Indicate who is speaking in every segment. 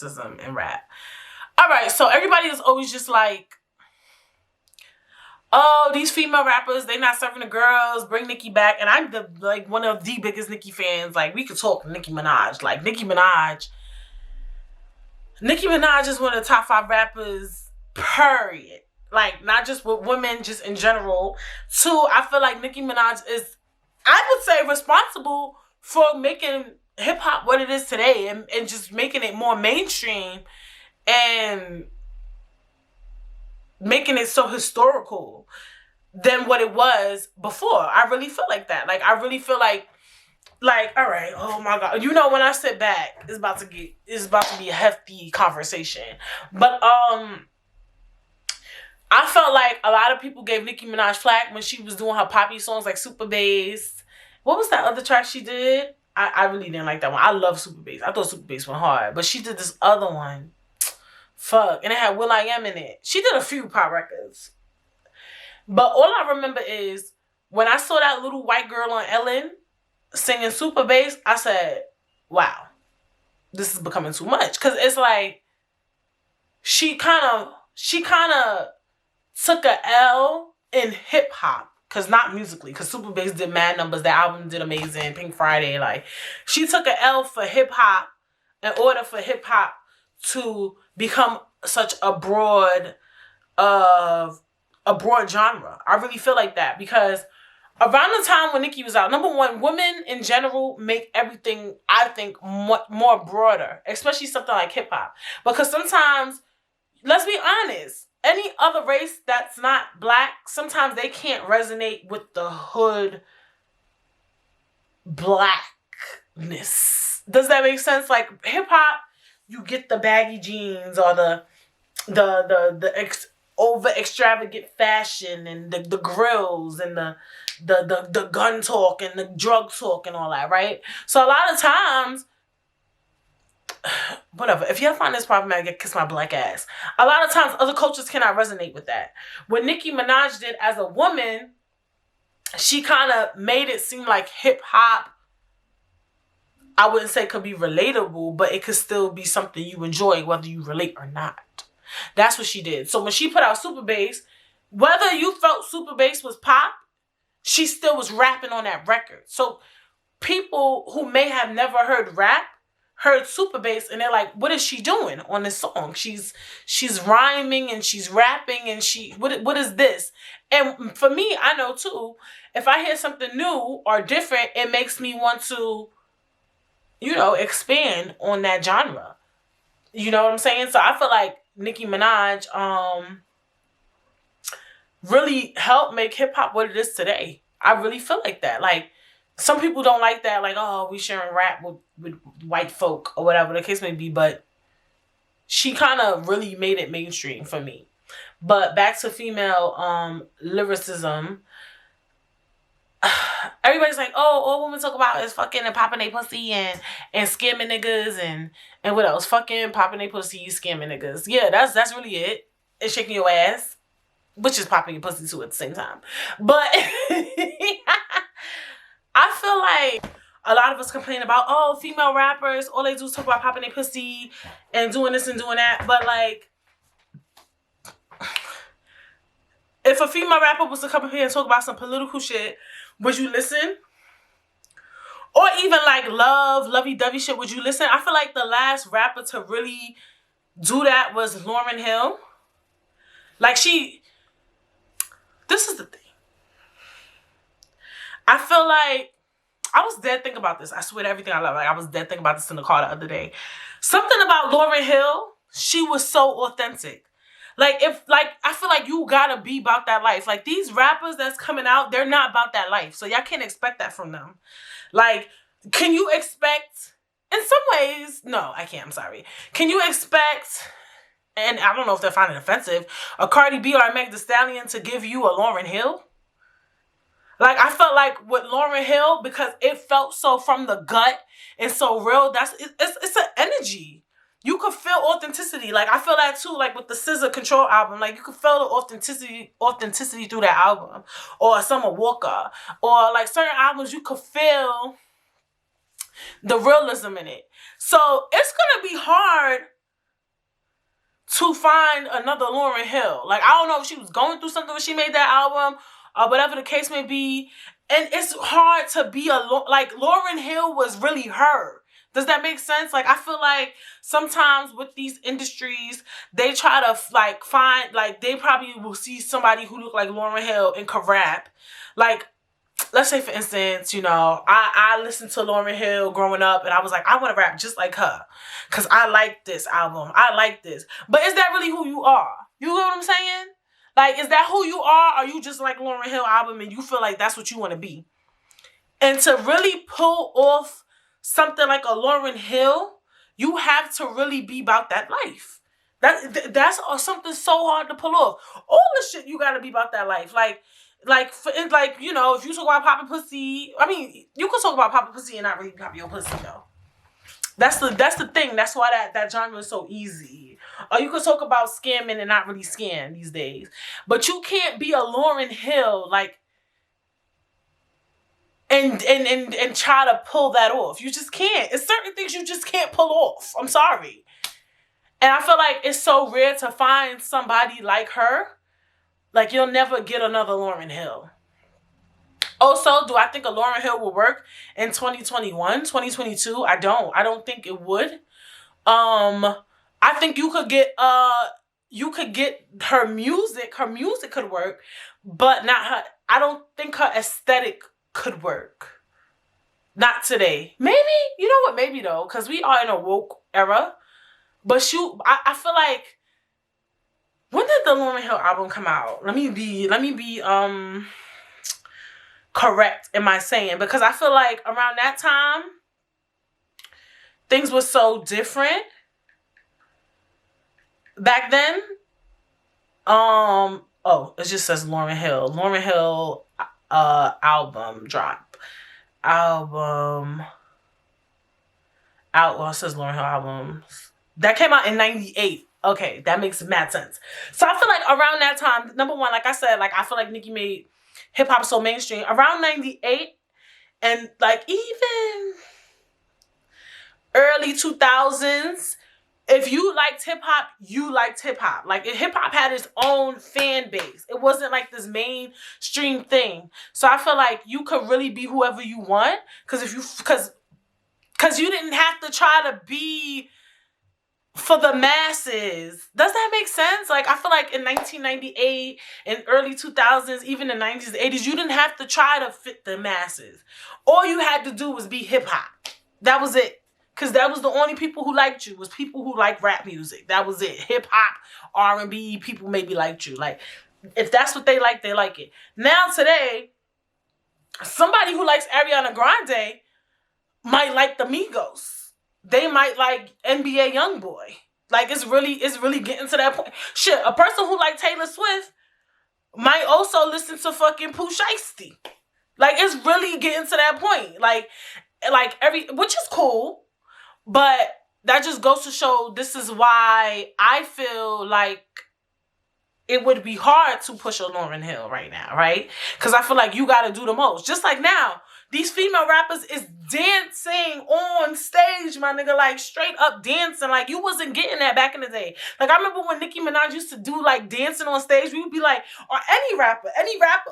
Speaker 1: and rap. All right, so everybody is always just like, oh, these female rappers, they not serving the girls, bring Nicki back. And I'm one of the biggest Nicki fans. Like, we could talk Nicki Minaj. Like, Nicki Minaj is one of the top 5 rappers, period. Like, not just with women, just in general. 2, I feel like Nicki Minaj is, I would say, responsible for making hip-hop what it is today and just making it more mainstream and making it so historical than what it was before. I really feel like that. Like, I really feel like, all right, oh my God. You know, when I sit back, it's about to be a hefty conversation. But, I felt like a lot of people gave Nicki Minaj flack when she was doing her poppy songs like Super Bass. What was that other track she did? I really didn't like that one. I love Super Bass. I thought Super Bass went hard. But she did this other one. Fuck. And it had will.i.am in it. She did a few pop records. But all I remember is when I saw that little white girl on Ellen singing Super Bass, I said, wow, this is becoming too much. Because it's like she kind of took a L in hip hop. Because not musically. Because Super Bass did mad numbers. That album did amazing. Pink Friday. Like, she took an L for hip hop in order for hip hop to become such a broad genre. I really feel like that. Because around the time when Nicki was out, number one, women in general make everything, I think, more broader. Especially something like hip hop. Because sometimes, let's be honest, any other race that's not black, sometimes they can't resonate with the hood blackness. Does that make sense? Like, hip hop, you get the baggy jeans or the over extravagant fashion and the grills and the gun talk and the drug talk and all that, right? So a lot of times, whatever. If y'all find this problematic, kiss my black ass. A lot of times, other cultures cannot resonate with that. What Nicki Minaj did as a woman, she kind of made it seem like hip-hop, I wouldn't say could be relatable, but it could still be something you enjoy, whether you relate or not. That's what she did. So when she put out Super Bass, whether you felt Super Bass was pop, she still was rapping on that record. So people who may have never heard rap, heard Super Bass and they're like, what is she doing on this song? She's rhyming and she's rapping and what is this? And for me, I know too, if I hear something new or different, it makes me want to, expand on that genre. You know what I'm saying? So I feel like Nicki Minaj really helped make hip hop what it is today. I really feel like that. Like, some people don't like that, like, oh, we sharing rap with white folk or whatever the case may be, but she kind of really made it mainstream for me. But back to female lyricism, everybody's like, oh, all women talk about is fucking and popping their pussy and scamming niggas and what else? Fucking, popping their pussy, scamming niggas. Yeah, that's really it. And shaking your ass, which is popping your pussy too at the same time. But I feel like a lot of us complain about, oh, female rappers, all they do is talk about popping their pussy and doing this and doing that. But, like, if a female rapper was to come up here and talk about some political shit, would you listen? Or even, like, lovey-dovey shit, would you listen? I feel like the last rapper to really do that was Lauryn Hill. Like, this is the thing. I feel like I was dead thinking about this. I swear to everything I love. Like, I was dead thinking about this in the car the other day. Something about Lauryn Hill, she was so authentic. Like, I feel like you gotta be about that life. Like, these rappers that's coming out, they're not about that life. So y'all can't expect that from them. Like, can you expect, in some ways, no, I can't, I'm sorry. Can you expect, and I don't know if they're finding it offensive, a Cardi B or a Meg Thee Stallion to give you a Lauryn Hill? Like, I felt like with Lauryn Hill, because it felt so from the gut and so real, it's an energy. You could feel authenticity. Like, I feel that too, like with the SZA Control album. Like, you could feel the authenticity through that album. Or Summer Walker. Or, like, certain albums, you could feel the realism in it. So, it's going to be hard to find another Lauryn Hill. Like, I don't know if she was going through something when she made that album or whatever the case may be. And it's hard to be like, Lauryn Hill was really her. Does that make sense? Like, I feel like sometimes with these industries, they try to, like, find, like, they probably will see somebody who look like Lauryn Hill and can rap. Like, let's say, for instance, you know, I listened to Lauryn Hill growing up, and I was like, I want to rap just like her because I like this album. I like this. But is that really who you are? You know what I'm saying? Like, is that who you are? Or are you just like Lauryn Hill album and you feel like that's what you want to be? And to really pull off something like a Lauryn Hill, you have to really be about that life. That's something so hard to pull off. All the shit you got to be about that life. Like, you know, if you talk about popping pussy, I mean, you can talk about popping pussy and not really pop your pussy, though. That's the thing. That's why that genre is so easy. Or you can talk about scamming and not really scam these days. But you can't be a Lauryn Hill, like, and try to pull that off. You just can't. It's certain things you just can't pull off. I'm sorry. And I feel like it's so rare to find somebody like her. Like, you'll never get another Lauryn Hill. Also, do I think a Lauryn Hill will work in 2021, 2022? I don't think it would. I think you could get her music. Her music could work, but not her. I don't think her aesthetic could work. Not today. Maybe, you know what? Maybe though, because we are in a woke era. But I feel like, when did the Lauryn Hill album come out? Let me be correct in my saying, because I feel like around that time things were so different back then. Oh, it just says Lauryn Hill. Lauryn Hill album drop. Album out. Well, it says Lauryn Hill albums. That came out in 98. Okay, that makes mad sense. So I feel like around that time, number one, like I said, like, I feel like Nicki made hip-hop so mainstream. Around 98, and like even early 2000s, if you liked hip-hop, you liked hip-hop. Like, hip-hop had its own fan base. It wasn't like this mainstream thing. So I feel like you could really be whoever you want, because you didn't have to try to be for the masses. Does that make sense? Like, I feel like in 1998 and early 2000s, even the 90s, 80s, you didn't have to try to fit the masses. All you had to do was be hip-hop. That was it. Because that was the only people who liked you, was people who like rap music. That was it. Hip-hop, R&B, people maybe liked you. Like, if that's what they like it. Now, today, somebody who likes Ariana Grande might like the Migos. They might like NBA Youngboy. Like, it's really getting to that point. Shit, a person who like Taylor Swift might also listen to fucking Pooh Shiesty. Like, it's really getting to that point. Like which is cool, but that just goes to show this is why I feel like it would be hard to push a Lauryn Hill right now, right? Because I feel like you got to do the most. Just like now, these female rappers is dancing on stage, my nigga, like straight up dancing. Like, you wasn't getting that back in the day. Like, I remember when Nicki Minaj used to do like dancing on stage, we would be like, or any rapper,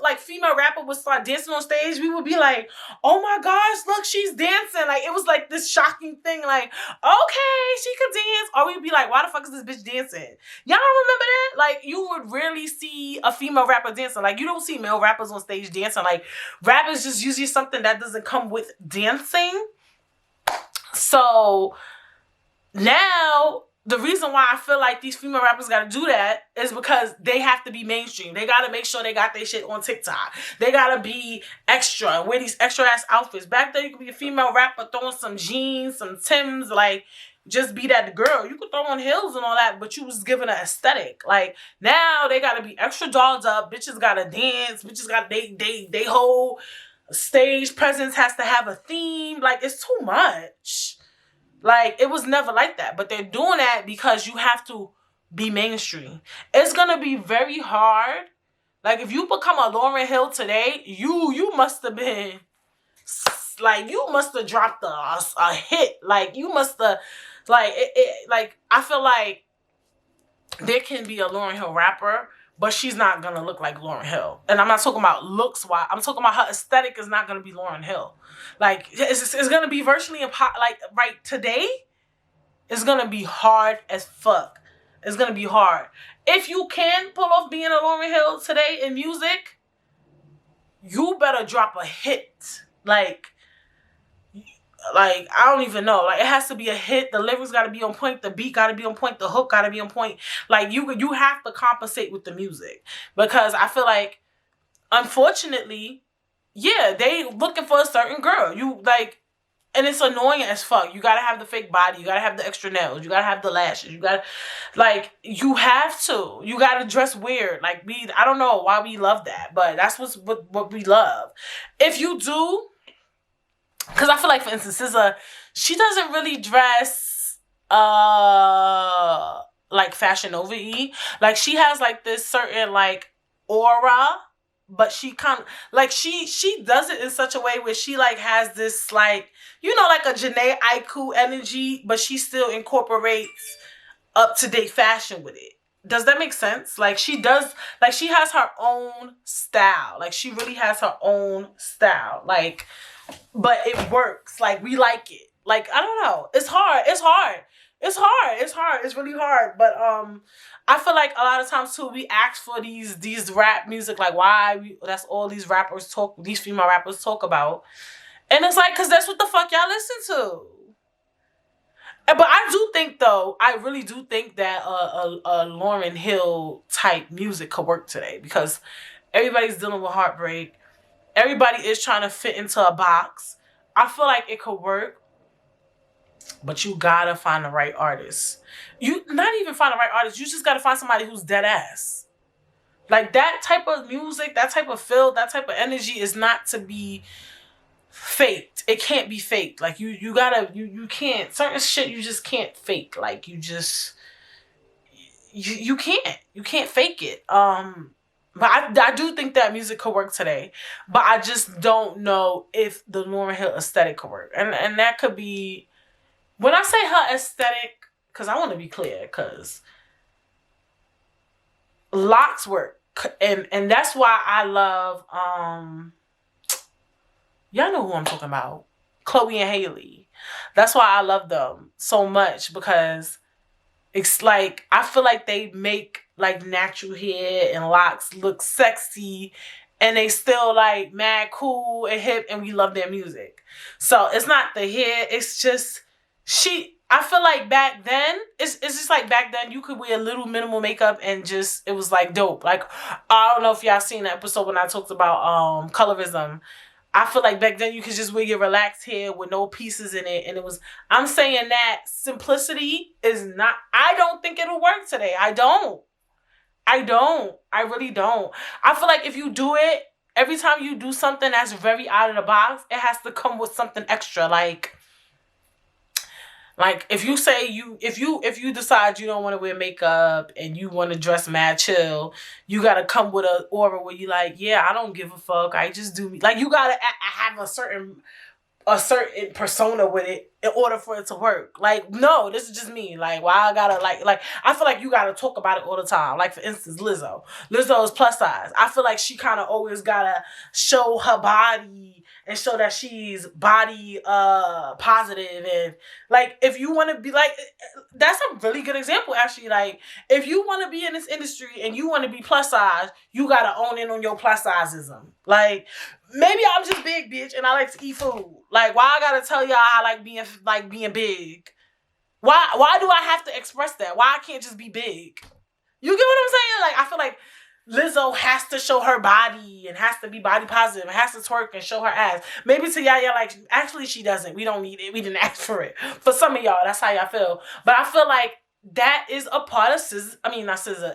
Speaker 1: like female rapper would start dancing on stage, we would be like, oh my gosh, look, she's dancing. Like, it was like this shocking thing, like, okay, she could dance. Or we'd be like, why the fuck is this bitch dancing? Y'all don't remember that? Like, you would rarely see a female rapper dancing. Like, you don't see male rappers on stage dancing. Like, rap is just usually something that doesn't come with dancing. So now the reason why I feel like these female rappers gotta do that is because they have to be mainstream. They gotta make sure they got their shit on TikTok. They gotta be extra, wear these extra ass outfits. Back then you could be a female rapper throwing some jeans, some Timbs, like, just be that girl. You could throw on heels and all that, but you was given an aesthetic. Like, now they gotta be extra dolled up. Bitches gotta dance. Bitches got they whole stage presence has to have a theme. Like, it's too much. Like, it was never like that. But they're doing that because you have to be mainstream. It's gonna be very hard. Like, if you become a Lauryn Hill today, you must have been, like, you must have dropped a hit. Like, you must have, like, like, I feel like there can be a Lauryn Hill rapper, but she's not gonna look like Lauryn Hill. And I'm not talking about looks wise. I'm talking about her aesthetic is not gonna be Lauryn Hill. Like it's gonna be virtually impossible. Like right today, it's gonna be hard as fuck. It's gonna be hard. If you can pull off being a Lauryn Hill today in music, you better drop a hit. Like I don't even know. Like it has to be a hit. The lyrics got to be on point. The beat got to be on point. The hook got to be on point. Like you have to compensate with the music, because I feel like, unfortunately, yeah, they looking for a certain girl. You like, and it's annoying as fuck. You gotta have the fake body. You gotta have the extra nails. You gotta have the lashes. You gotta, like, you have to. You gotta dress weird. Like I don't know why we love that, but that's what we love. If you do. Because I feel like, for instance, SZA, she doesn't really dress like Fashion Nova-y. Like, she has like this certain like aura, but she kind of like she does it in such a way where she like has this like, you know, like a Jhené Aiko energy, but she still incorporates up-to-date fashion with it. Does that make sense? Like she does, like she has her own style. Like she really has her own style. Like, but it works. Like we like it. Like I don't know. It's hard. It's really hard. But I feel like a lot of times too, we ask for these rap music, like that's all these female rappers talk about. And it's like, cause that's what the fuck y'all listen to. But I do think though, I really do think that a Lauryn Hill type music could work today, because everybody's dealing with heartbreak. Everybody is trying to fit into a box. I feel like it could work, but you gotta find the right artist. You not even find the right artist. You just gotta find somebody who's dead ass. Like that type of music, that type of feel, that type of energy is not to be faked. It can't be faked. Like you can't, certain shit you just can't fake. Like you can't fake it. But I do think that music could work today. But I just don't know if the Lauryn Hill aesthetic could work. And that could be, when I say her aesthetic, because I want to be clear, because locks work. And that's why I love, y'all know who I'm talking about. Chloe and Hailey. That's why I love them so much, because it's like, I feel like they make like natural hair and locks look sexy, and they still like mad cool and hip, and we love their music. So it's not the hair, it's just I feel like back then, it's just like back then you could wear a little minimal makeup and just, it was like dope. Like, I don't know if y'all seen the episode when I talked about colorism. I feel like back then you could just wear your relaxed hair with no pieces in it. And it was, I'm saying that simplicity is not, I don't think it'll work today. I really don't. I feel like if you do it, every time you do something that's very out of the box, it has to come with something extra. Like if you say if you decide you don't want to wear makeup and you want to dress mad chill, you gotta come with an aura where you like, yeah, I don't give a fuck. I just do me. Like you gotta have a certain persona with it in order for it to work. Like, no, this is just me. Like, why I gotta like I feel like you gotta talk about it all the time. Like, for instance, Lizzo is plus size. I feel like she kind of always gotta show her body and show that she's body positive. And like, if you want to be like, that's a really good example actually. Like, if you want to be in this industry and you want to be plus size, you gotta own in on your plus sizeism. Like, maybe I'm just big, bitch, and I like to eat food. Like, why I gotta tell y'all I like being big? Why do I have to express that? Why I can't just be big? You get what I'm saying? Like, I feel like Lizzo has to show her body and has to be body positive and has to twerk and show her ass. Maybe to y'all, like, actually she doesn't. We don't need it. We didn't ask for it. For some of y'all, that's how y'all feel. But I feel like that is a part of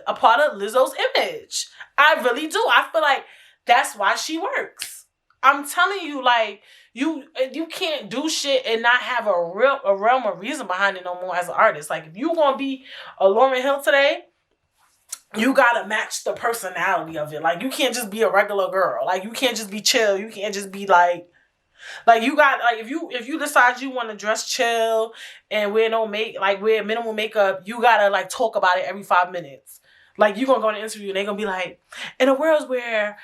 Speaker 1: a part of Lizzo's image. I really do. I feel like that's why she works. I'm telling you, like, you can't do shit and not have a realm of reason behind it no more as an artist. Like, if you gonna be a Lauryn Hill today, you gotta match the personality of it. Like, you can't just be a regular girl. Like, you can't just be chill. You can't just be like, Like you got like if you decide you want to dress chill and wear minimal makeup, you gotta like talk about it every 5 minutes. Like you gonna go on an interview and they gonna be like, in a world where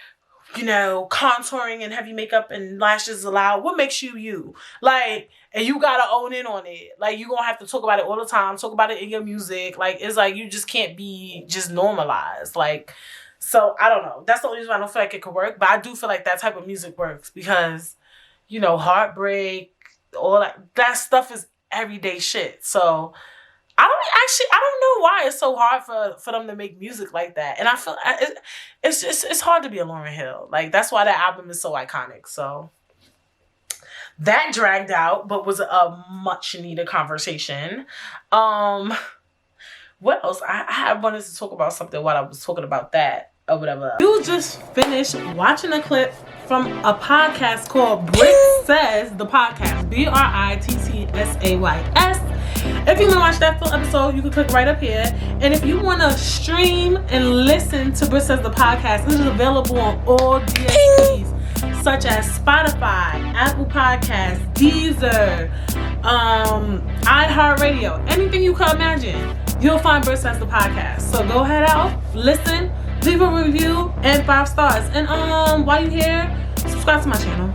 Speaker 1: contouring and heavy makeup and lashes allowed, what makes you you? Like, and you gotta own in on it. Like you gonna have to talk about it all the time. Talk about it in your music. Like it's like you just can't be just normalized. Like. So, I don't know. That's the only reason I don't feel like it could work. But I do feel like that type of music works because, heartbreak, all that stuff is everyday shit. So, I don't know why it's so hard for them to make music like that. And I feel it's hard to be a Lauryn Hill. Like, that's why that album is so iconic. So, that dragged out, but was a much needed conversation. What else? I wanted to talk about something while I was talking about that. Or whatever. You just finished watching a clip from a podcast called Britt Says, the podcast. BRITTSAYS. If you want to watch that full episode, you can click right up here. And if you want to stream and listen to Britt Says, the podcast, this is available on all DSPs such as Spotify, Apple Podcasts, Deezer, iHeartRadio, anything you can imagine. You'll find Britt Says, the podcast. So go ahead out, listen, leave a review and 5 stars. And while you're here, subscribe to my channel.